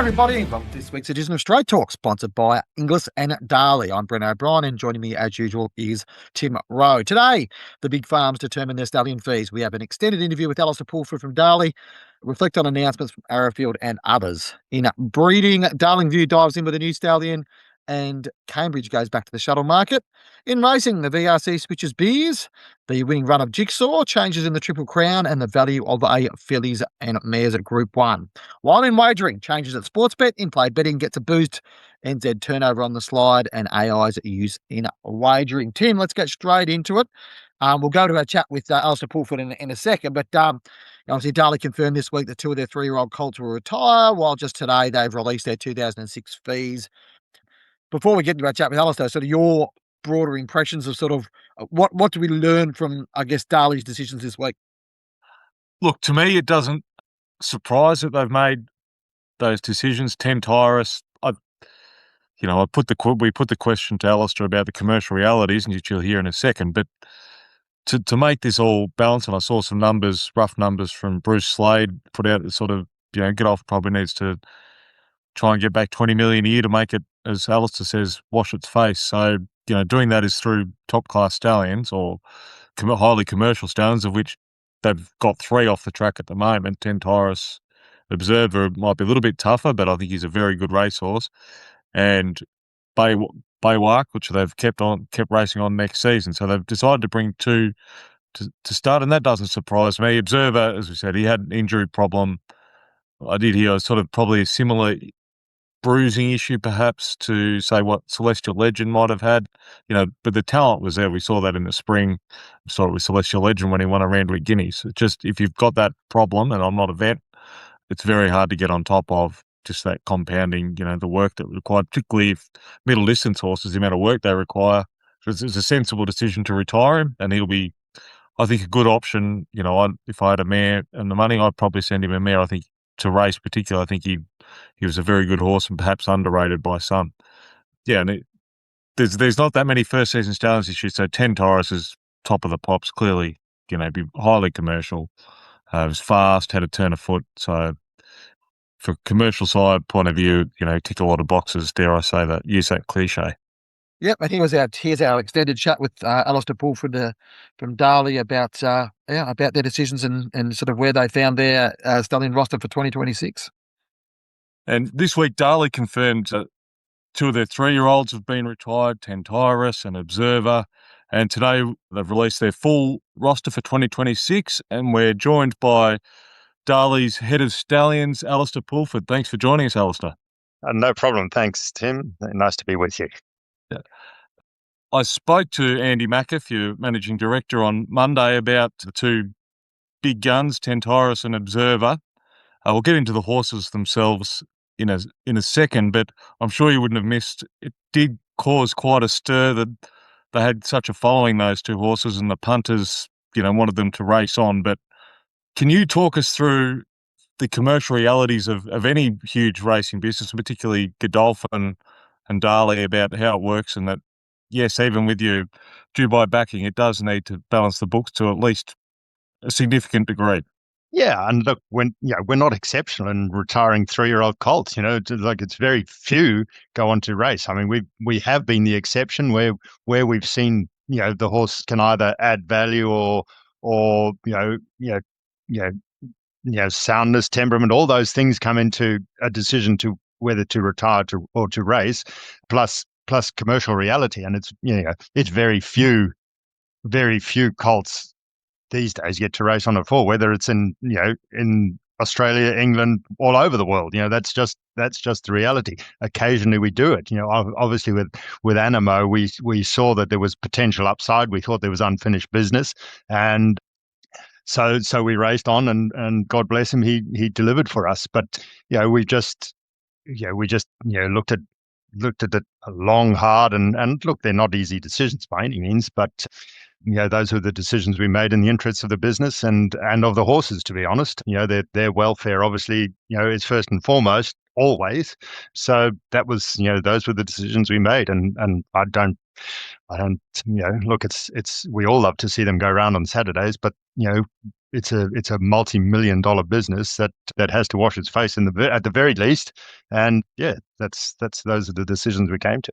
everybody, and welcome to this week's edition of Straight Talk, sponsored by Inglis and Darley. I'm Bren O'Brien, and joining me as usual is Tim Rowe. Today, the big farms determine their stallion fees. We have an extended interview with Alastair Pulford from Darley, reflect on announcements from Arrowfield and others. In breeding, Darlingview dives in with a new stallion, and Cambridge goes back to the shuttle market. In racing, the VRC switches beers, the winning run of Jigsaw, changes in the Triple Crown, and the value of a fillies and mares at Group 1. While in wagering, changes at Sportsbet, in-play betting gets a boost, NZ turnover on the slide, and AI's use in wagering. Tim, let's get straight into it. We'll go to our chat with Alastair Pulford in a second, but obviously Darley confirmed this week that 2 of their 3-year-old colts will retire, while just today they've released their 2006 fees. Before we get into our chat with Alastair, sort of your broader impressions of sort of what do we learn from, I guess, Darley's decisions this week? Look, to me, it doesn't surprise that they've made those decisions. 10 Tyrus, we put the question to Alastair about the commercial realities, and which you'll hear in a second. But to make this all balanced, and I saw some numbers, rough numbers from Bruce Slade put out that sort of, Get Off probably needs to try and get back 20 million a year to make it, as Alastair says, wash its face. So, doing that is through top-class stallions or highly commercial stallions, of which they've got 3 off the track at the moment. 10 Tyrus, Observer might be a little bit tougher, but I think he's a very good racehorse. And Baywalk, which they've kept racing on next season. So they've decided to bring 2 to start, and that doesn't surprise me. Observer, as we said, he had an injury problem. I did hear sort of probably a similar bruising issue perhaps to say what Celestial Legend might have had, but the talent was there. We saw that in the spring. We saw it with Celestial Legend when he won a Randwick Guineas. It's just, if you've got that problem, and I'm not a vet, it's very hard to get on top of just that compounding, the work that required, particularly if middle distance horses, the amount of work they require. So it's a sensible decision to retire him, and he'll be, I think, a good option. If I had a mare and the money, I'd probably send him a mare. I think to race particularly, I think he was a very good horse and perhaps underrated by some. Yeah, and there's not that many first season stallions this year, so 10 Tyrus is top of the pops, clearly, be highly commercial. It was fast, had a turn of foot, so for commercial side point of view, tick a lot of boxes, dare I say that, use that cliche. Yep, and here's our extended chat with Alastair Pulford from Darley about their decisions and sort of where they found their stallion roster for 2026. And this week, Darley confirmed that 2 of their 3-year-olds have been retired, 10 Tyrus and Observer. And today they've released their full roster for 2026. And we're joined by Darley's head of stallions, Alastair Pulford. Thanks for joining us, Alastair. No problem. Thanks, Tim. Nice to be with you. Yeah. I spoke to Andy Mackiff, your managing director, on Monday about the 2 big guns, 10 Tyrus and Observer. We'll get into the horses themselves in a second, but I'm sure you wouldn't have missed. It did cause quite a stir that they had such a following, those 2 horses, and the punters, wanted them to race on. But can you talk us through the commercial realities of any huge racing business, particularly Godolphin and Darley, about how it works, and that, yes, even with your Dubai backing, it does need to balance the books to at least a significant degree. Yeah, and look, we're not exceptional in retiring 3-year-old colts. It's very few go on to race. I mean, we have been the exception where we've seen the horse can either add value or soundness, temperament, all those things come into a decision to whether to retire or to race, plus commercial reality, and it's very few colts these days get to race on a 4, whether it's in Australia, England, all over the world. That's just the reality. Occasionally we do it. Obviously with Animo, we saw that there was potential upside. We thought there was unfinished business, and so we raced on, and God bless him, he delivered for us. But we just looked at it long, hard, and look, they're not easy decisions by any means, but those were the decisions we made in the interests of the business and of the horses, to be honest. Their welfare obviously, is first and foremost, always. So that was, those were the decisions we made. And I don't, look, it's, we all love to see them go around on Saturdays, but, it's a multi-million-dollar business that has to wash its face at the very least. And yeah, those are the decisions we came to.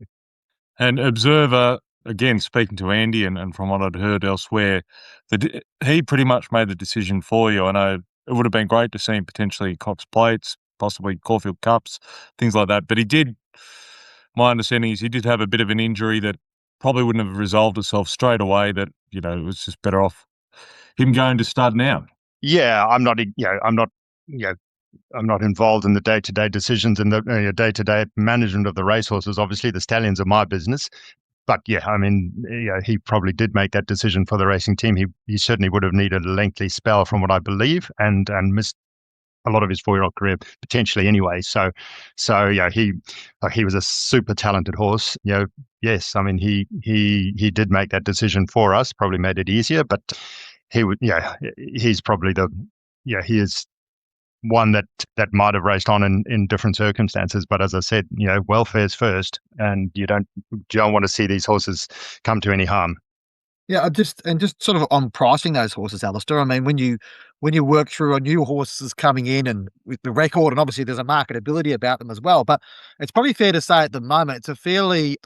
And Observer, again, speaking to Andy and from what I'd heard elsewhere, he pretty much made the decision for you. I know it would have been great to see him potentially Cox Plates, possibly Caulfield Cups, things like that. But my understanding is he did have a bit of an injury that probably wouldn't have resolved itself straight away, that, it was just better off him going to stud now. Yeah, I'm not involved in the day-to-day decisions and the day-to-day management of the racehorses. Obviously, the stallions are my business. But yeah, I mean, he probably did make that decision for the racing team. He certainly would have needed a lengthy spell, from what I believe, and missed a lot of his 4-year-old career potentially anyway. So yeah, he was a super talented horse. Yes, I mean he did make that decision for us. Probably made it easier, but he's probably he is one that might have raced on in different circumstances. But as I said, welfare's first, and you don't want to see these horses come to any harm. Yeah, just sort of on pricing those horses, Alastair. I mean, when you work through a new horses coming in and with the record, and obviously there's a marketability about them as well, but it's probably fair to say at the moment it's a fairly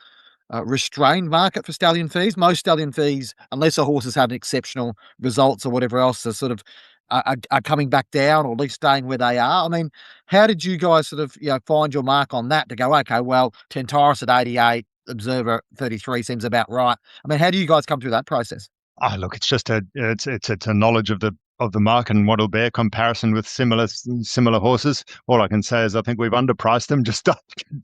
restrained market for stallion fees. Most stallion fees, unless a horse has had exceptional results or whatever else, are sort of are coming back down, or at least staying where they are. I mean, how did you guys sort of find your mark on that to go, okay, well, Tentaris at 88, Observer 33 seems about right. I mean, how do you guys come through that process? Oh, look, it's just it's a knowledge of the market and what'll bear comparison with similar horses. All I can say is I think we've underpriced them. Just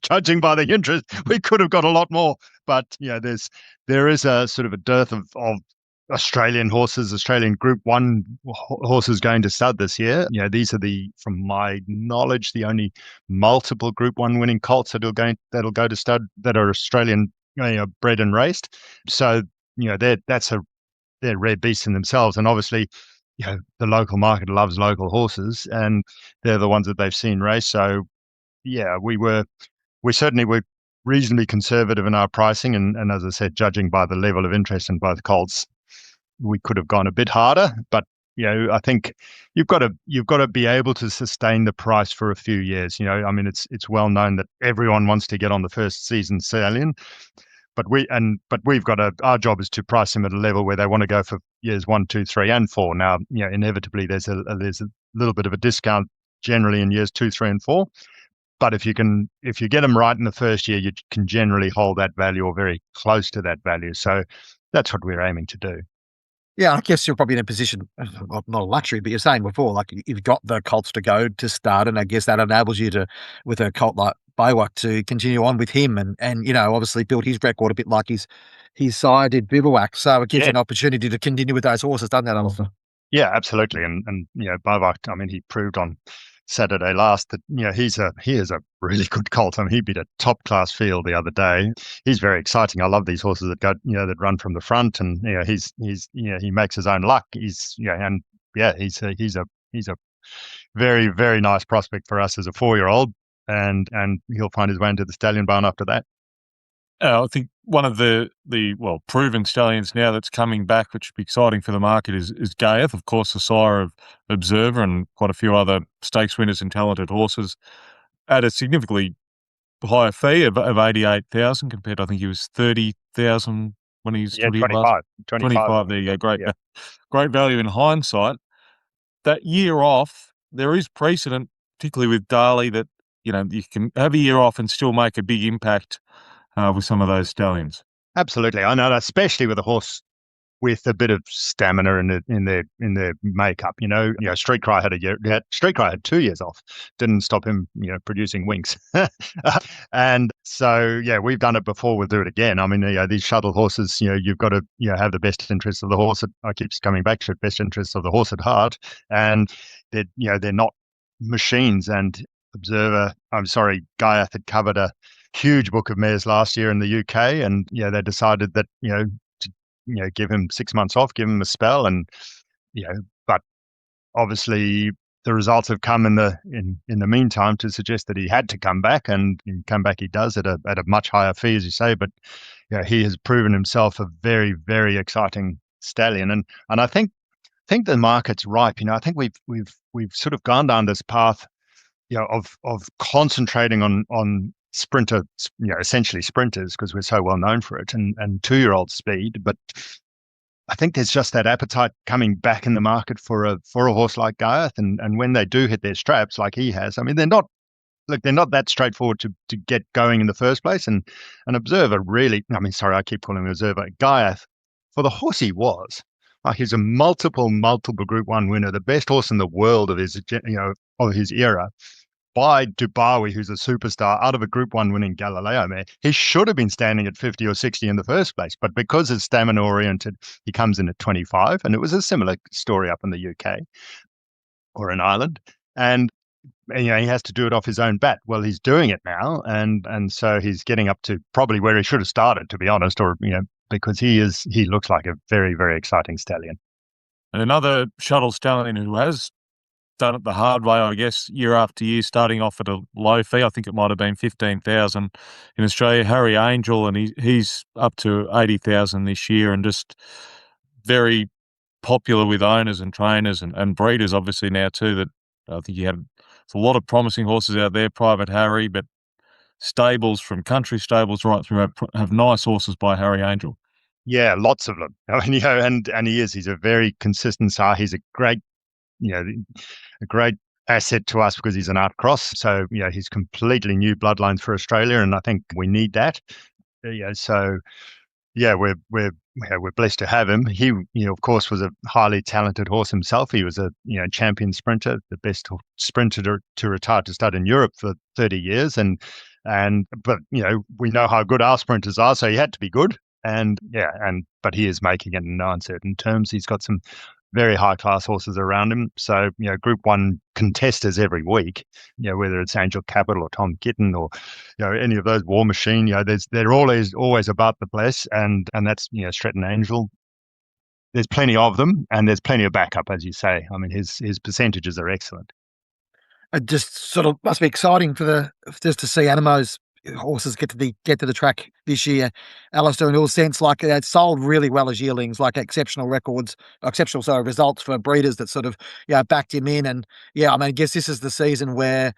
judging by the interest, we could have got a lot more. But there is a sort of a dearth of Australian horses, Australian Group 1 horses going to stud this year. These are from my knowledge, the only multiple Group 1 winning colts that'll go to stud that are Australian, bred and raced. So they're rare beasts in themselves, and obviously, the local market loves local horses, and they're the ones that they've seen race. So yeah, we certainly were reasonably conservative in our pricing, and as I said, judging by the level of interest in both colts, we could have gone a bit harder. But I think you've got to be able to sustain the price for a few years. I mean, it's well known that everyone wants to get on the first season stallion, but we've got our job is to price them at a level where they want to go for years 1, 2, 3, and 4. Now, inevitably there's a little bit of a discount generally in years 2, 3, and 4. But if you get them right in the first year, you can generally hold that value or very close to that value. So that's what we're aiming to do. Yeah, I guess you're probably in a position, not a luxury, but you're saying before, like you've got the colts to go to start, and I guess that enables you to, with a colt like Baywak, to continue on with him and obviously build his record a bit like his sire did Bivouac. So it gives you an opportunity to continue with those horses, doesn't it, Alastair? Yeah, absolutely. And Baywak, I mean, he proved on Saturday last that he is a really good colt. I mean, he beat a top class field the other day. He's very exciting. I love these horses that go that run from the front, and he makes his own luck. He's a very, very nice prospect for us as a 4-year-old, and he'll find his way into the stallion barn after that. I think one of the proven stallions now that's coming back, which would be exciting for the market, is Gayeth, of course, the sire of Observer and quite a few other stakes winners and talented horses, at a significantly higher fee of 88,000 compared to, I think he was 30,000 when he's 25. 25. There you go. Great, great value in hindsight. That year off, there is precedent, particularly with Darley, that you can have a year off and still make a big impact with some of those stallions. Absolutely, I know, especially with a horse with a bit of stamina in their makeup. Street Cry had 2 years off, didn't stop him producing winks. And so we've done it before, we'll do it again. I mean, these shuttle horses, you've got to have the best interests of the horse I keep coming back to, best interests of the horse at heart, and they're not machines. And Gaiath had covered a huge book of mares last year in the UK, and they decided that give him 6 months off, give him a spell, and but obviously the results have come in the meantime to suggest that he had to come back, and come back he does at a much higher fee, as you say. But he has proven himself a very, very exciting stallion, and I think think the market's ripe. I think we've sort of gone down this path, of concentrating on sprinter, essentially sprinters, because we're so well known for it, and 2-year-old speed. But I think there's just that appetite coming back in the market for a horse like Gareth, and when they do hit their straps like he has, I mean, they're not that straightforward to get going in the first place. And Observer really, I mean, sorry, I keep calling him Observer. Gareth, for the horse he was, like, he's a multiple Group 1 winner, the best horse in the world of his era, by Dubawi, who's a superstar, out of a Group 1 winning Galileo mare. He should have been standing at 50 or 60 in the first place, but because it's stamina oriented, he comes in at 25. And it was a similar story up in the UK or in Ireland. And he has to do it off his own bat. Well, he's doing it now, and so he's getting up to probably where he should have started, to be honest, or because he looks like a very, very exciting stallion. And another shuttle stallion who has done it the hard way, I guess, year after year, starting off at a low fee. I think it might have been 15,000 in Australia. Harry Angel, and he's up to 80,000 this year, and just very popular with owners and trainers and breeders, obviously now too. That I think you had a lot of promising horses out there, Private Harry, but stables, from country stables right through, have nice horses by Harry Angel. Yeah, lots of them. I mean, and he's a very consistent star. He's a great, a great asset to us because he's an art cross. So, he's completely new bloodlines for Australia, and I think we need that. So yeah, we're blessed to have him. He, of course, was a highly talented horse himself. He was a champion sprinter, the best sprinter to retire to stud in Europe for 30 years, but we know how good our sprinters are, so he had to be good. But he is making it in no uncertain terms. He's got some very high class horses around him. So, Group 1 contesters every week, whether it's Angel Capital or Tom Kitten or, any of those, War Machine, they're always about the place. And that's, Stretton Angel. There's plenty of them, and there's plenty of backup, as you say. I mean, his percentages are excellent. It just sort of must be exciting just to see Anamo's horses get to the track this year, Alastair, in all sense. Like, it's sold really well as yearlings, like exceptional results for breeders that sort of backed him in. And I mean, I guess this is the season where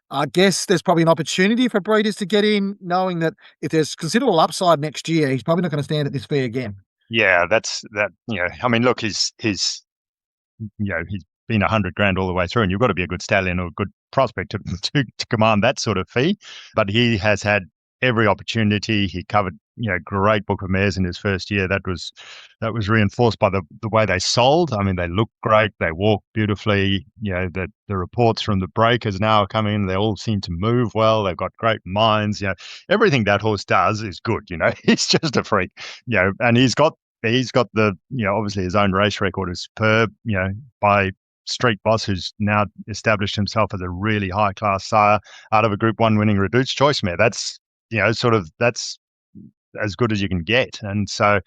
I guess there's probably an opportunity for breeders to get in, knowing that if there's considerable upside next year, he's probably not going to stand at this fee again. Yeah, that's that. I mean, look, he's been 100 grand all the way through, and you've got to be a good stallion or a good prospect to command that sort of fee. But he has had every opportunity. He covered great book of mares in his first year. That was reinforced by the way they sold. I mean, they look great, they walk beautifully. The reports from the breakers now are coming in. They all seem to move well. They've got great minds. Everything that horse does is good. He's just a freak. And he's got the obviously his own race record is superb. By Street Boss, who's now established himself as a really high class sire out of a Group 1 winning Reduced Choice mare. That's that's as good as you can get. And so,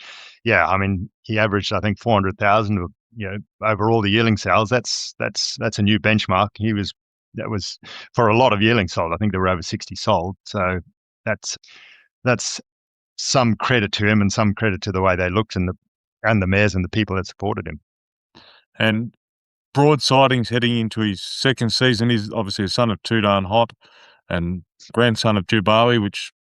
I mean, he averaged, I think, 400,000 over all the yearling sales. That's a new benchmark. That was for a lot of yearling sold. I think there were over 60 sold. So that's some credit to him and some credit to the way they looked and the mares and the people that supported him. And broad sightings heading into his second season. He's obviously a son of Too Darn Hot and grandson of Dubawi, which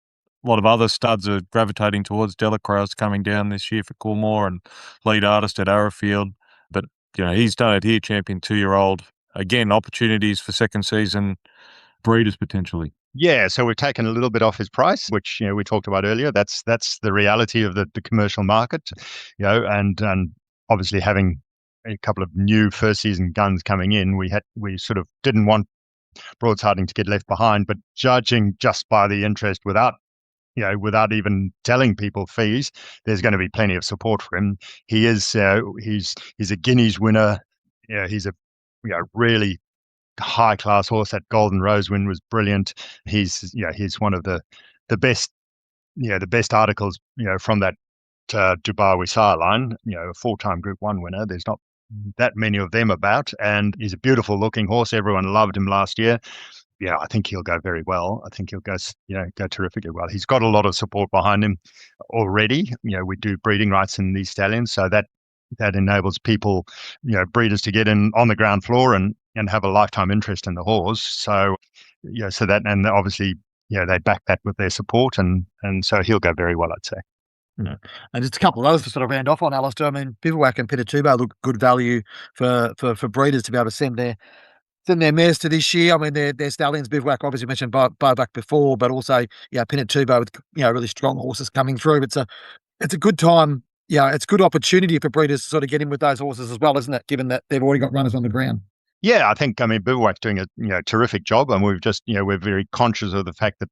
a lot of other studs are gravitating towards. Delacroix coming down this year for Coolmore and lead artist at Arrowfield. But, he's done it here, champion 2-year-old. Again, opportunities for second season breeders potentially. Yeah, so we've taken a little bit off his price, which we talked about earlier. That's the reality of the commercial market, and obviously having a couple of new first season guns coming in, we sort of didn't want Broadshearting to get left behind. But judging just by the interest without even telling people fees, there's going to be plenty of support for him. He is he's a Guineas winner. He's a really high class horse. That Golden Rose win was brilliant. He's one of the best the best articles from that Dubawi sire line. A full-time Group 1 winner. There's not that many of them about, and he's a beautiful looking horse. Everyone loved him last year. I think he'll go very well. I think he'll go terrifically well. He's got a lot of support behind him already. We do breeding rights in these stallions, so that that enables people, breeders to get in on the ground floor and have a lifetime interest in the horse. So, so that, and obviously, they back that with their support, and so he'll go very well, I'd say. Yeah. And just a couple of others to sort of round off on, Alastair. I mean, Bivouac and Pinatubo look good value for breeders to be able to send their mares to this year. I mean, their stallions. Bivouac obviously mentioned Bowback before, but also Pinatubo with really strong horses coming through. It's a good time. Yeah, it's a good opportunity for breeders to sort of get in with those horses as well, isn't it? Given that they've already got runners on the ground. Yeah, I think, Bivouac's doing a terrific job, and we've just, we're very conscious of the fact that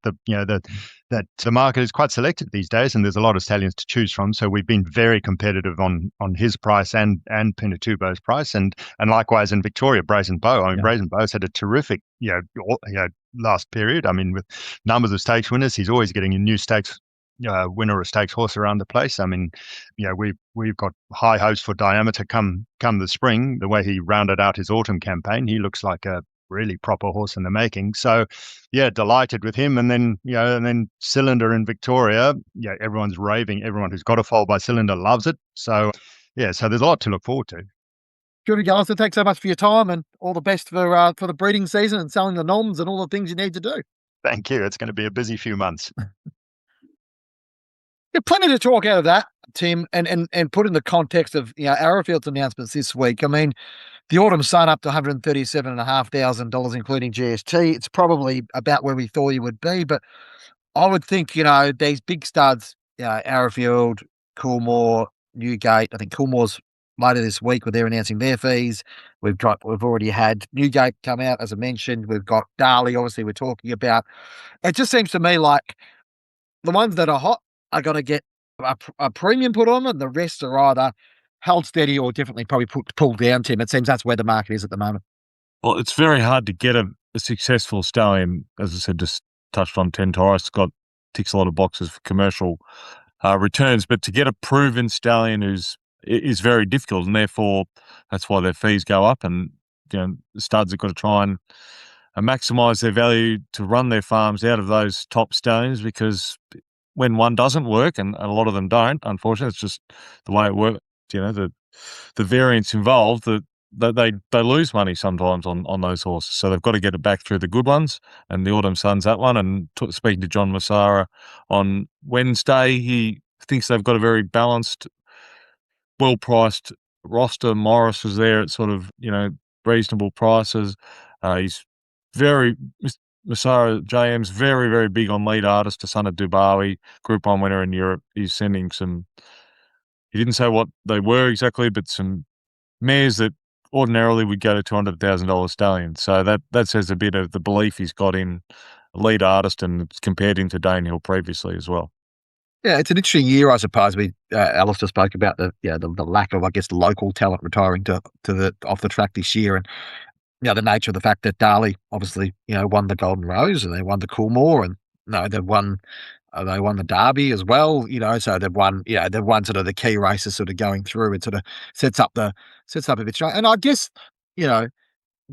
that the market is quite selective these days, and there's a lot of stallions to choose from. So we've been very competitive on his price and Pinatubo's price, and likewise in Victoria, Brazen Bow. I mean, Brazen Bow's had a terrific last period. I mean, with numbers of stakes winners, he's always getting a new stakes winner or stakes horse around the place. I mean, we've got high hopes for Diameter come the spring. The way he rounded out his autumn campaign, he looks like a really proper horse in the making. So, delighted with him. And then Cylinder in Victoria. Everyone's raving. Everyone who's got a foal by Cylinder loves it. So, so there's a lot to look forward to. Good, Alastair. Thanks so much for your time, and all the best for the breeding season and selling the noms and all the things you need to do. Thank you. It's going to be a busy few months. Yeah, plenty to talk out of that, Tim, and put in the context of Arrowfield's announcements this week. I mean, the Autumn Sun up to $137,500, including GST. It's probably about where we thought he would be, but I would think these big studs, Arrowfield, Coolmore, Newgate. I think Coolmore's later this week where they're announcing their fees. We've already had Newgate come out, as I mentioned. We've got Darley, obviously we're talking about. It just seems to me like the ones that are hot are going to get a premium put on them, and the rest are either held steady or definitely probably pulled down, Tim. It seems that's where the market is at the moment. Well, it's very hard to get a successful stallion, as I said, just touched on 10 Taurus, ticks a lot of boxes for commercial returns, but to get a proven stallion is very difficult, and therefore that's why their fees go up, and the studs have got to try and maximise their value to run their farms out of those top stallions, because when one doesn't work, and a lot of them don't, unfortunately, it's just the way it works. The variance involved, that they lose money sometimes on those horses, so they've got to get it back through the good ones. And the Autumn Sun's that one. And speaking to John Massara on Wednesday, he thinks they've got a very balanced, well-priced roster. Morris is there at sort of reasonable prices. He's very Massara JM's very, very big on lead artist, to son of Dubawi, Group 1 winner in Europe. He's sending some, he didn't say what they were exactly, but some mares that ordinarily would go to $200,000 stallions. So that says a bit of the belief he's got in lead artist, and it's compared him to Danehill previously as well. Yeah, it's an interesting year, I suppose. Alastair spoke about the lack of, I guess, local talent retiring to the off the track this year, and the nature of the fact that Darley obviously won the Golden Rose, and they won the Coolmore, and they won the Derby as well. So they've won sort of the key races sort of going through. It sort of sets up a bit straight. And I guess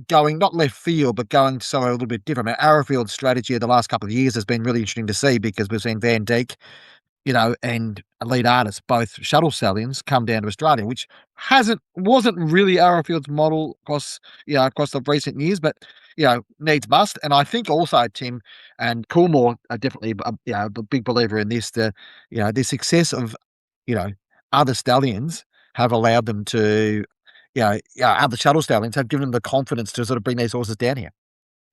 going not left field, but going somewhere a little bit different. I mean, Arrowfield's strategy of the last couple of years has been really interesting to see, because we've seen Van Dijk, and Elite Artists, both shuttle stallions, come down to Australia, which wasn't really Arrowfield's model across the recent years, but needs must. And I think also Tim and Coolmore are definitely a big believer in this. The success of other stallions have allowed them to other shuttle stallions have given them the confidence to sort of bring these horses down here.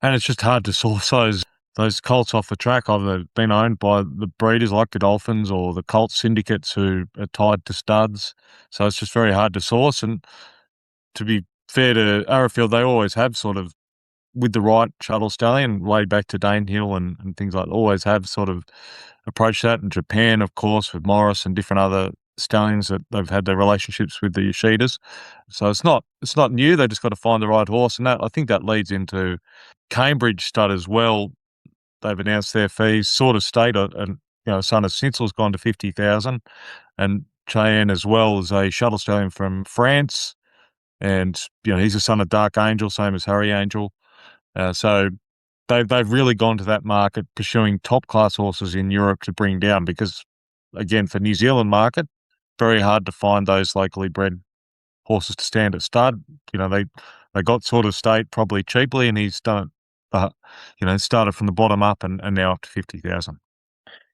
And it's just hard to source those colts off the track. Either they've been owned by the breeders like the Dolphins, or the colt syndicates who are tied to studs. So it's just very hard to source. And to be fair to Arrowfield, they always have sort of, with the right shuttle stallion, way back to Danehill and things like that, always have sort of approached that. In Japan, of course, with Morris and different other stallions that they've had their relationships with the Yoshidas. So it's not new. They just got to find the right horse. And I think that leads into Cambridge stud as well. They've announced their fees, sort of state, and son of Cincel's gone to 50,000, and Cheyenne as well is a shuttle stallion from France, and he's a son of Dark Angel, same as Harry Angel. So they've really gone to that market, pursuing top class horses in Europe to bring down, because again, for New Zealand market, very hard to find those locally bred horses to stand at stud. They got sort of state probably cheaply, and he's done it. Started from the bottom up and now up to 50,000.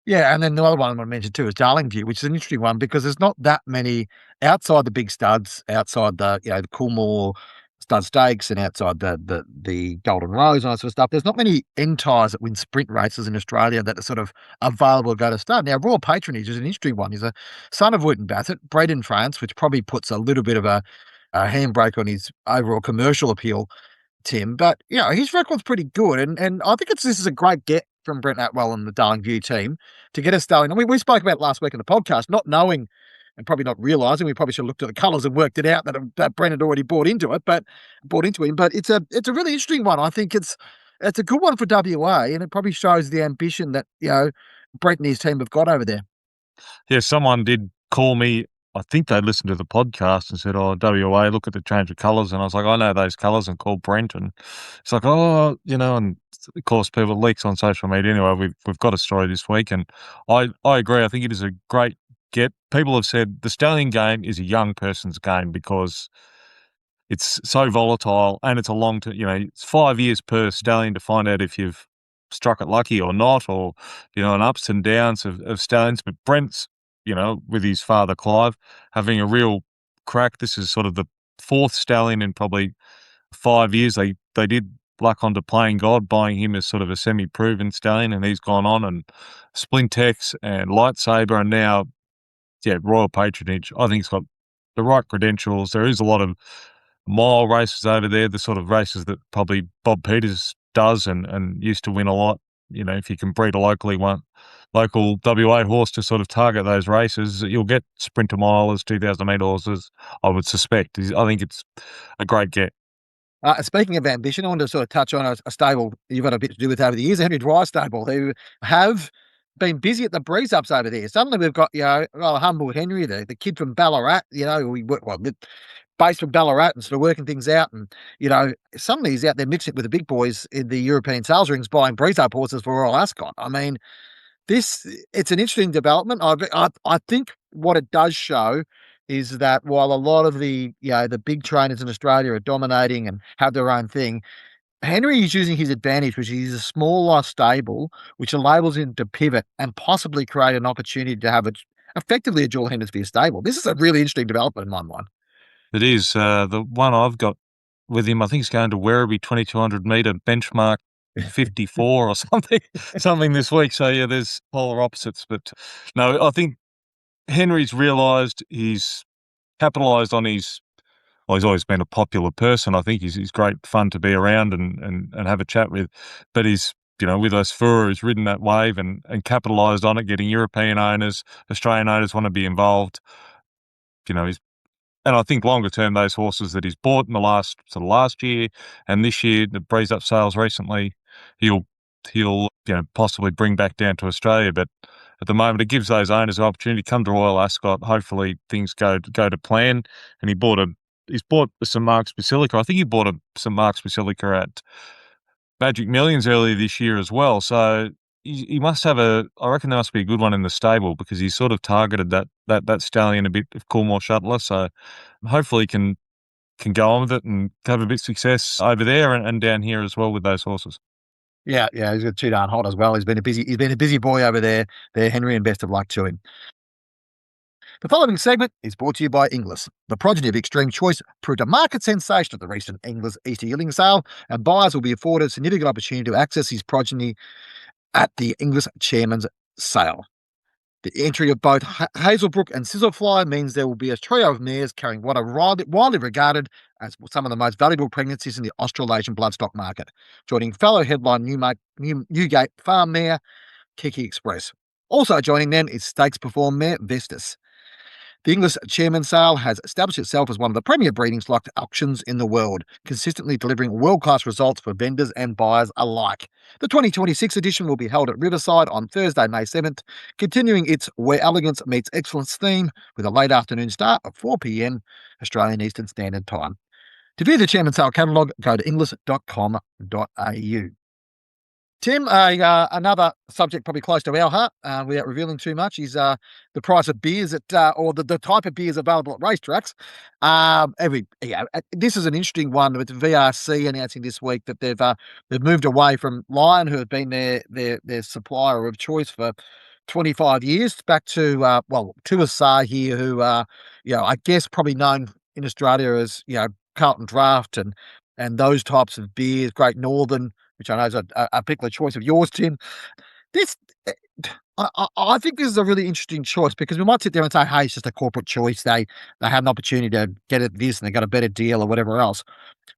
Yeah, and then the other one I want to mention too is Darlington, which is an interesting one because there's not that many outside the big studs, outside the the Coolmore stud stakes and outside the Golden Rose and all that sort of stuff. There's not many entires that win sprint races in Australia that are sort of available to go to stud. Now, Royal Patronage is an interesting one. He's a son of Wooten Bassett, bred in France, which probably puts a little bit of a handbrake on his overall commercial appeal, Tim. But his record's pretty good, and I think this is a great get from Brent Atwell and the Darling View team to get a stallion. I mean, we spoke about it last week in the podcast, not knowing and probably not realising. We probably should have looked at the colours and worked it out that Brent had already bought into him. But it's a really interesting one. I think it's a good one for WA, and it probably shows the ambition that Brent and his team have got over there. Yeah, someone did call me. I think they listened to the podcast and said, "Oh, WA, look at the change of colours." And I was like, "I know those colours," and called Brent, and it's like, "Oh, and of course, people leaks on social media. Anyway, we've got a story this week, and I agree. I think it is a great get. People have said the stallion game is a young person's game because it's so volatile and it's a long term. It's 5 years per stallion to find out if you've struck it lucky or not, or and ups and downs of stallions. But Brent's, with his father Clive, having a real crack. This is sort of the fourth stallion in probably 5 years. They did luck onto Playing God, buying him as sort of a semi-proven stallion, and he's gone on and Splintex and Lightsaber, and now Royal Patronage. I think he's got the right credentials. There is a lot of mile races over there, the sort of races that probably Bob Peters does and used to win a lot. If you can breed a local WA horse to sort of target those races, you'll get sprinter milers, 2,000 metre horses, I would suspect. I think it's a great get. Speaking of ambition, I want to sort of touch on a stable you've got a bit to do with over the years, the Henry Dwyer stable, who have been busy at the breeze ups over there. Suddenly we've got, humble Henry, the kid from Ballarat, based from Ballarat and sort of working things out. And, suddenly he's out there mixing it with the big boys in the European sales rings, buying breeze up horses for Royal Ascot. I mean, it's an interesting development. I think what it does show is that while a lot of the big trainers in Australia are dominating and have their own thing, Henry is using his advantage, which is a smaller stable, which enables him to pivot and possibly create an opportunity to have effectively a dual hemisphere stable. This is a really interesting development in my mind. It is. The one I've got with him, I think he's going to Werribee 2,200 metre benchmark 54 or something this week. So, there's polar opposites. But no, I think Henry's realised he's capitalised on he's always been a popular person. I think he's great fun to be around and have a chat with. But he's, with Osfura, he's ridden that wave and capitalised on it, getting European owners, Australian owners want to be involved. And I think longer term, those horses that he's bought in the last year and this year, the breeze up sales recently, he'll possibly bring back down to Australia. But at the moment, it gives those owners an opportunity to come to Royal Ascot. Hopefully, things go to plan. And he's bought a St Mark's Basilica. I think he bought a St Mark's Basilica at Magic Millions earlier this year as well. So he must have I reckon there must be a good one in the stable because he's sort of targeted that stallion a bit of Coolmore Shuttler. So hopefully can go on with it and have a bit of success over there and down here as well with those horses. Yeah, he's got too darn hot as well. He's been a busy boy over there, Henry, and best of luck to him. The following segment is brought to you by Inglis. The progeny of Extreme Choice proved a market sensation at the recent Inglis Easter Yearling sale, and buyers will be afforded a significant opportunity to access his progeny at the Inglis Chairman's sale. The entry of both Hazelbrook and Sizzlefly means there will be a trio of mares carrying what are widely regarded as some of the most valuable pregnancies in the Australasian bloodstock market, joining fellow headline Newgate farm mare Kiki Express. Also joining them is stakes perform mare Vestas. The Inglis Chairman sale has established itself as one of the premier breeding stock auctions in the world, consistently delivering world-class results for vendors and buyers alike. The 2026 edition will be held at Riverside on Thursday, May 7th, continuing its Where Elegance Meets Excellence theme with a late afternoon start at 4 p.m. Australian Eastern Standard Time. To view the Chairman sale catalogue, go to inglis.com.au. Tim, another subject probably close to our heart, without revealing too much, is the price of beers or the type of beers available at racetracks. This is an interesting one with VRC announcing this week that they've moved away from Lion, who have been their supplier of choice for 25 years, back to to Asahi, who I guess probably known in Australia as Carlton Draft and those types of beers, Great Northern, which I know is a particular choice of yours, Tim. This, eh, I think this is a really interesting choice because we might sit there and say, "Hey, it's just a corporate choice. They had an opportunity to get at this and they got a better deal or whatever else."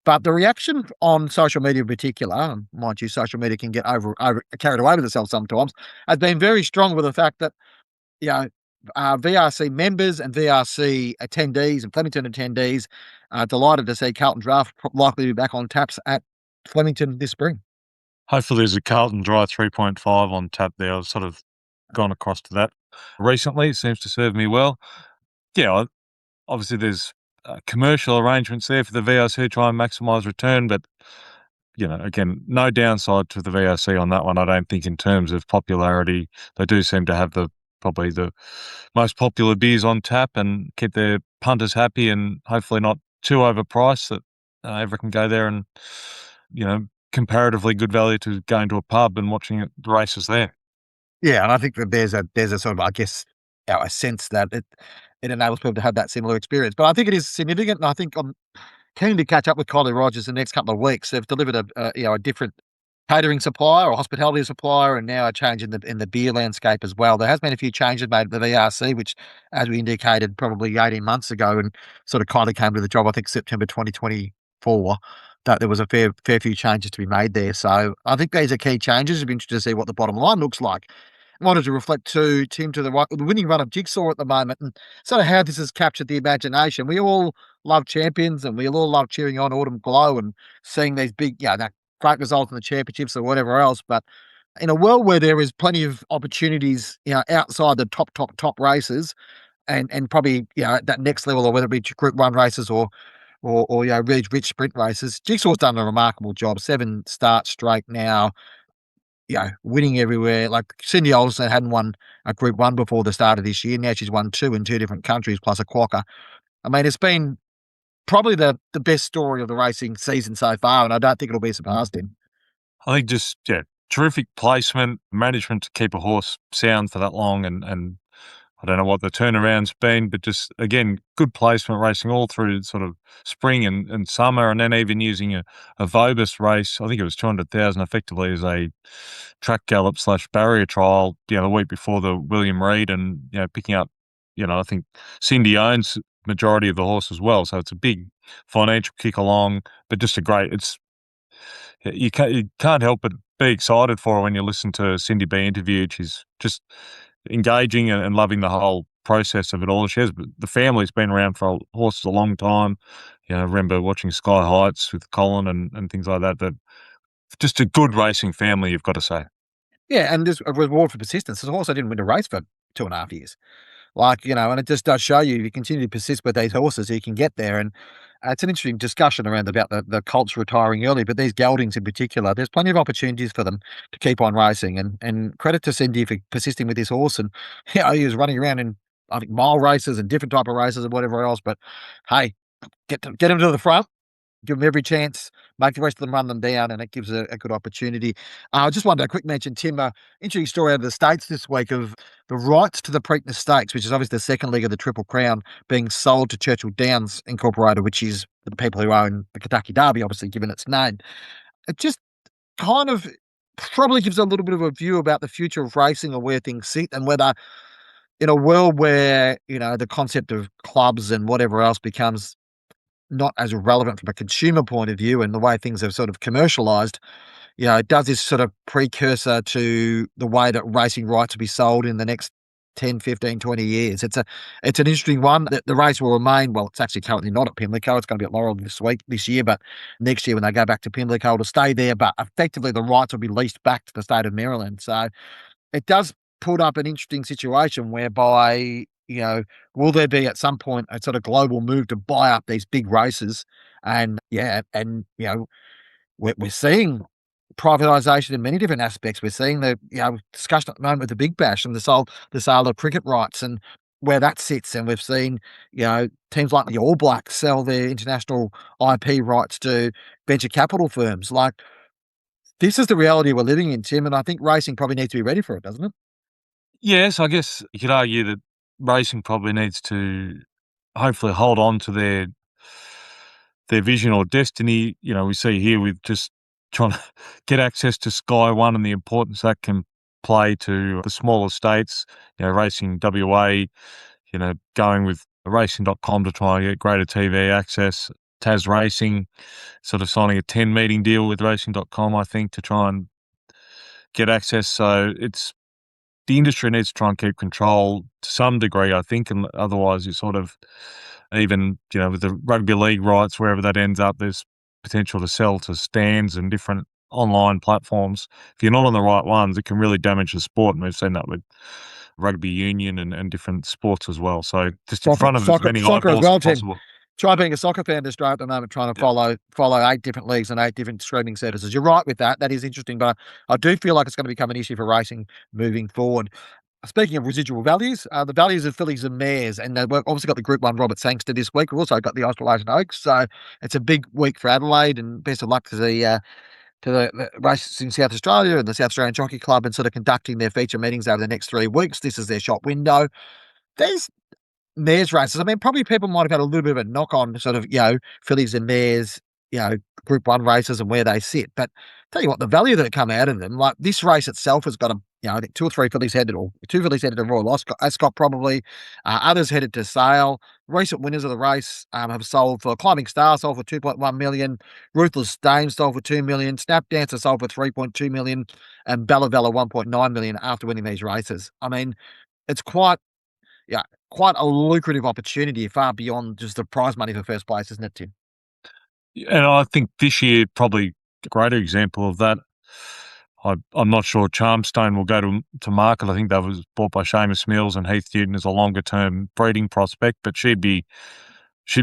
But the reaction on social media in particular, and mind you, social media can get over carried away with itself sometimes, has been very strong with the fact that you know VRC members and VRC attendees and Flemington attendees are delighted to see Carlton Draft likely to be back on taps at Flemington this spring. Hopefully, there's a Carlton Dry 3.5 on tap there. I've sort of gone across to that recently. It seems to serve me well. Yeah, obviously, there's commercial arrangements there for the VRC to try and maximise return, but again, no downside to the VRC on that one. I don't think in terms of popularity, they do seem to have probably the most popular beers on tap and keep their punters happy and hopefully not too overpriced that everyone can go there and comparatively good value to going to a pub and watching the races there. Yeah, and I think that there's a sort of, I guess, a sense that it enables people to have that similar experience. But I think it is significant, and I think I'm keen to catch up with Kylie Rogers the next couple of weeks. They've delivered a different catering supplier or hospitality supplier, and now a change in the beer landscape as well. There has been a few changes made at the VRC, which, as we indicated, probably 18 months ago, and sort of Kylie came to the job, I think September 2024. That there was a fair few changes to be made there. So I think these are key changes. It'll be interesting to see what the bottom line looks like. I wanted to reflect too, Tim, to the winning run of Jigsaw at the moment and sort of how this has captured the imagination. We all love champions and we all love cheering on Autumn Glow and seeing these big, that great results in the championships or whatever else. But in a world where there is plenty of opportunities, outside the top races and probably, at that next level, or whether it be Group 1 races or really rich sprint races, Jigsaw's done a remarkable job. 7 starts straight now, winning everywhere. Like Cindy Olsen hadn't won a Group 1 before the start of this year. Now she's won 2 in 2 different countries, plus a quokka. I mean, it's been probably the best story of the racing season so far, and I don't think it'll be surpassed in. I think just, terrific placement, management to keep a horse sound for that long and I don't know what the turnaround's been, but just, again, good placement racing all through sort of spring and summer, and then even using a Vobis race, I think it was 200,000 effectively as a track gallop / barrier trial, the week before the William Reid and, picking up, I think Cindy owns majority of the horse as well. So it's a big financial kick along, but just you can't help but be excited for her when you listen to Cindy be interviewed. She's just engaging and loving the whole process of it all. The family's been around for horses a long time. I remember watching Sky Heights with Colin and things like that. That just a good racing family, you've got to say. Yeah, and there's a reward for persistence. The horse didn't win a race for 2.5 years. And it just does show you, if you continue to persist with these horses, you can get there. And it's an interesting discussion around about the colts retiring early, but these geldings in particular, there's plenty of opportunities for them to keep on racing. And credit to Cindy for persisting with this horse. And he was running around in, I think, mile races and different type of races and whatever else. But hey, get him to the front. Give them every chance, make the rest of them run them down, and it gives a good opportunity. I just wanted a quick mention, Tim, interesting story out of the States this week of the rights to the Preakness Stakes, which is obviously the second leg of the Triple Crown, being sold to Churchill Downs Incorporated, which is the people who own the Kentucky Derby, obviously given its name. It just kind of probably gives a little bit of a view about the future of racing or where things sit and whether in a world where, the concept of clubs and whatever else becomes not as relevant from a consumer point of view and the way things have sort of commercialized, does this sort of precursor to the way that racing rights will be sold in the next 10, 15, 20 years? It's an interesting one. The race will remain, well, it's actually currently not at Pimlico. It's going to be at Laurel this year, but next year when they go back to Pimlico, it'll stay there, but effectively the rights will be leased back to the state of Maryland. So it does put up an interesting situation whereby, will there be at some point a sort of global move to buy up these big races? And we're seeing privatisation in many different aspects. We're seeing the discussion at the moment with the Big Bash and the sale of cricket rights and where that sits. And we've seen teams like the All Blacks sell their international IP rights to venture capital firms. Like, this is the reality we're living in, Tim, and I think racing probably needs to be ready for it, doesn't it? Yes, I guess you could argue that racing probably needs to hopefully hold on to their vision or destiny. We see here with just trying to get access to Sky One and the importance that can play to the smaller states, Racing WA, going with racing.com to try and get greater TV access. Tas Racing sort of signing a 10-meeting deal with racing.com, I think, to try and get access. So the industry needs to try and keep control to some degree, I think, and otherwise you sort of, even, with the rugby league rights, wherever that ends up, there's potential to sell to stands and different online platforms. If you're not on the right ones, it can really damage the sport, and we've seen that with rugby union and different sports as well. So just in front of as many soccer as eyeballs well, as Tim. possible. Try being a soccer fan in Australia at the moment, trying to follow 8 different leagues and 8 different streaming services. You're right with that. That is interesting, but I do feel like it's going to become an issue for racing moving forward. Speaking of residual values, the values of fillies and mares, and we've obviously got the Group 1 Robert Sangster this week. We've also got the Australasian Oaks, so it's a big week for Adelaide, and best of luck to the races in South Australia and the South Australian Jockey Club and sort of conducting their feature meetings over the next 3 weeks. This is their shop window. There's mares races. I mean, probably people might have had a little bit of a knock on sort of, fillies and mares, Group 1 races and where they sit. But tell you what, the value that come out of them, like this race itself has got I think 2 or 3 fillies headed, or 2 fillies headed to Royal Ascot probably, others headed to Sale. Recent winners of the race have sold for Climbing Star, sold for 2.1 million, Ruthless Dame sold for 2 million, Snap Dancer sold for 3.2 million, and Bella 1.9 million after winning these races. I mean, it's quite a lucrative opportunity far beyond just the prize money for first place, isn't it, Tim? And I think this year probably a greater example of that. I'm not sure Charmstone will go to market. I think that was bought by Seamus Mills, and Heath Newton is a longer term breeding prospect, but she'd be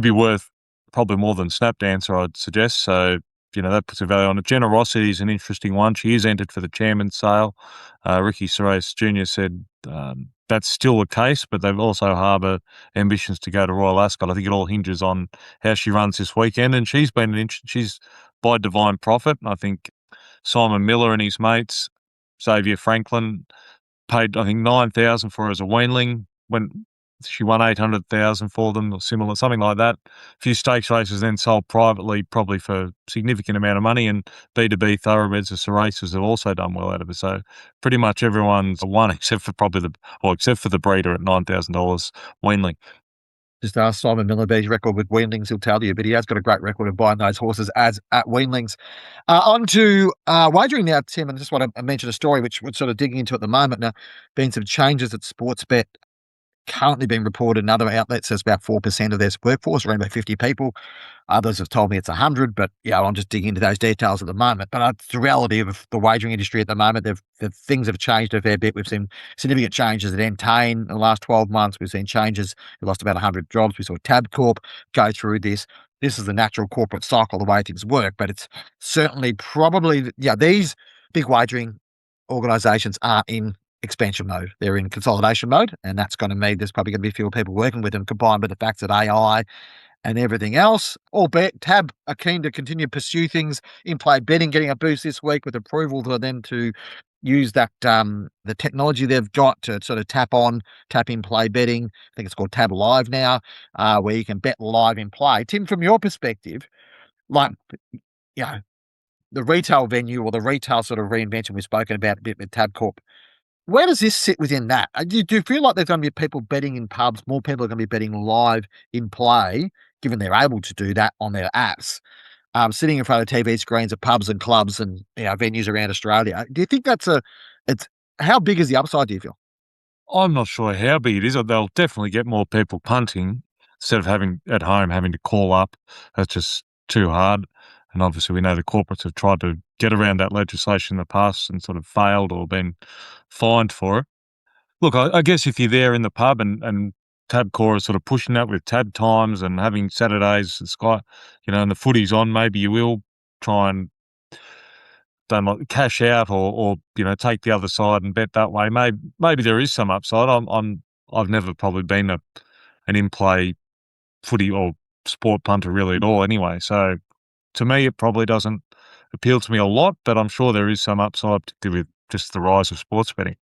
worth probably more than Snap Dancer, I'd suggest. So, that puts a value on it. Generosity is an interesting one. She is entered for the chairman's sale. Ricky Soros Jr. said that's still the case, but they've also harbour ambitions to go to Royal Ascot. I think it all hinges on how she runs this weekend, and she's by divine profit. I think Simon Miller and his mates, Xavier Franklin, paid, I think, 9,000 for her as a weanling. When she won 800,000 for them, or similar, something like that. A few stakes races then sold privately, probably for a significant amount of money, and B2B thoroughbreds as the races have also done well out of it. So pretty much everyone's won except for the breeder at $9,000 weanling. Just ask Simon Milliby's record with weanlings, he'll tell you, but he has got a great record of buying those horses as at weanlings. On to wagering now, Tim, and I just want to mention a story which we're sort of digging into at the moment. Now, been some changes at Sportsbet currently being reported in other outlets. There's about 4% of their workforce, around about 50 people. Others have told me it's 100, but I'm just digging into those details at the moment. But it's the reality of the wagering industry at the moment. Things have changed a fair bit. We've seen significant changes at Entain in the last 12 months. We've seen changes. We lost about 100 jobs. We saw Tabcorp go through this. This is the natural corporate cycle, the way things work. But it's certainly probably, these big wagering organisations are in expansion mode. They're in consolidation mode, and that's going to mean there's probably going to be fewer people working with them, combined with the fact that AI and everything else. Albeit Tab are keen to continue to pursue things in play betting, getting a boost this week with approval for them to use that the technology they've got to sort of tap in play betting. I think it's called Tab Live now, where you can bet live in play. Tim, from your perspective, like the retail venue or the retail sort of reinvention we've spoken about a bit with Tabcorp, where does this sit within that? Do you feel like there's going to be people betting in pubs? More people are going to be betting live in play, given they're able to do that on their apps, sitting in front of TV screens at pubs and clubs and venues around Australia. Do you think it's how big is the upside, do you feel? I'm not sure how big it is. They'll definitely get more people punting instead of having to call up. That's just too hard. And obviously we know the corporates have tried to get around that legislation in the past and sort of failed or been fined for it. Look, I guess if you're there in the pub and Tabcorp is sort of pushing that with tab times and having Saturdays, and the footy's on, maybe you will try and don't like cash out or take the other side and bet that way. Maybe there is some upside. I've never probably been an in-play footy or sport punter really at all anyway. So to me, it probably doesn't appeal to me a lot, but I'm sure there is some upside, particularly with just the rise of sports betting.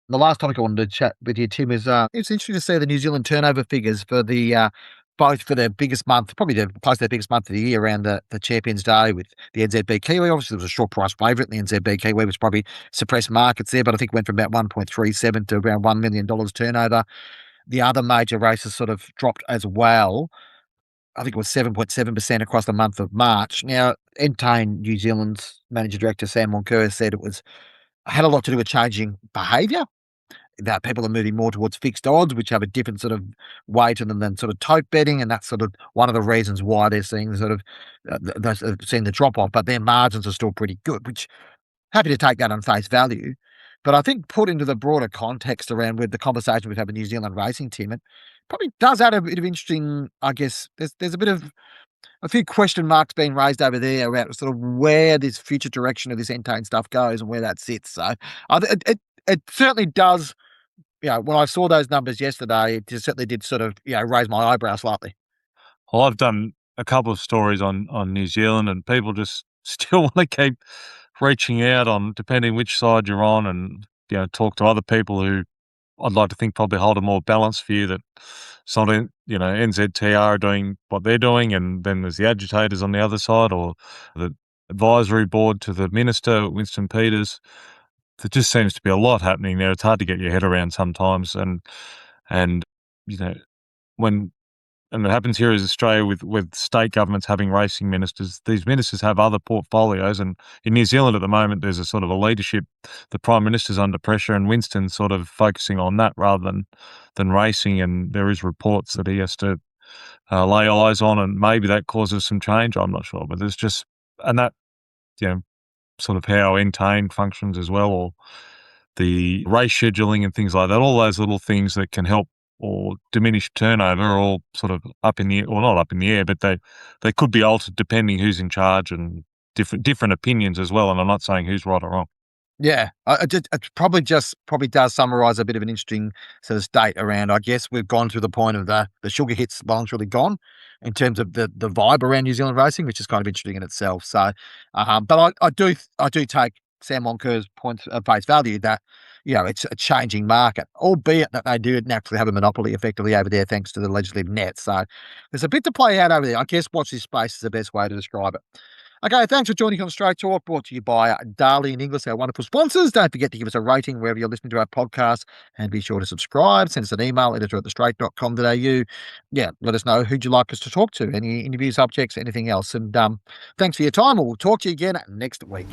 The last topic I wanted to chat with you, Tim, is it's interesting to see the New Zealand turnover figures for the both for their biggest month, probably close to their biggest month of the year around the Champions Day with the NZB Kiwi. Obviously, there was a short price favourite in the NZB Kiwi, which probably suppressed markets there, but I think it went from about 1.37 to around $1 million turnover. The other major races sort of dropped as well. I think it was 7.7% across the month of March. Now, Entain New Zealand's managing director, Sam Moncur, said had a lot to do with changing behaviour, that people are moving more towards fixed odds, which have a different sort of weight to them than sort of tote betting, and that's sort of one of the reasons why they're seeing sort of seeing the drop off. But their margins are still pretty good, which happy to take that on face value. But I think put into the broader context around with the conversation we've had with New Zealand racing, Tim, it probably does add a bit of interesting. I guess there's a few question marks being raised over there about sort of where this future direction of this Entain stuff goes and where that sits. So it certainly does. When I saw those numbers yesterday, it certainly did sort of, raise my eyebrows slightly. Well, I've done a couple of stories on New Zealand, and people just still want to keep reaching out on depending which side you're on, and talk to other people who I'd like to think probably hold a more balanced view that something NZTR are doing what they're doing, and then there's the agitators on the other side, or the advisory board to the minister, Winston Peters. There just seems to be a lot happening there. It's hard to get your head around sometimes, and when and it happens here in Australia with state governments having racing ministers. These ministers have other portfolios, and in New Zealand at the moment, there's a sort of a leadership. The Prime Minister's under pressure, and Winston's sort of focusing on that rather than racing. And there is reports that he has to lay eyes on, and maybe that causes some change. I'm not sure, but there's just and that sort of how Entain functions as well, or the race scheduling and things like that. All those little things that can help or diminish turnover are all sort of up in the air, or not up in the air, but they could be altered depending who's in charge, and different opinions as well. And I'm not saying who's right or wrong. Yeah, it probably does summarise a bit of an interesting sort of state around. I guess we've gone through the point of the sugar hits voluntarily gone in terms of the vibe around New Zealand racing, which is kind of interesting in itself. So, but I do take Sam Moncur's points at face value that it's a changing market, albeit that they do naturally have a monopoly effectively over there thanks to the legislative net. So there's a bit to play out over there. I guess watch this space is the best way to describe it. Okay, thanks for joining on Straight Talk, brought to you by Darley in English, our wonderful sponsors. Don't forget to give us a rating wherever you're listening to our podcast, and be sure to subscribe. Send us an email, editor@thestraight.com.au. Yeah, let us know who'd you like us to talk to, any interview subjects, anything else. And thanks for your time. We'll talk to you again next week.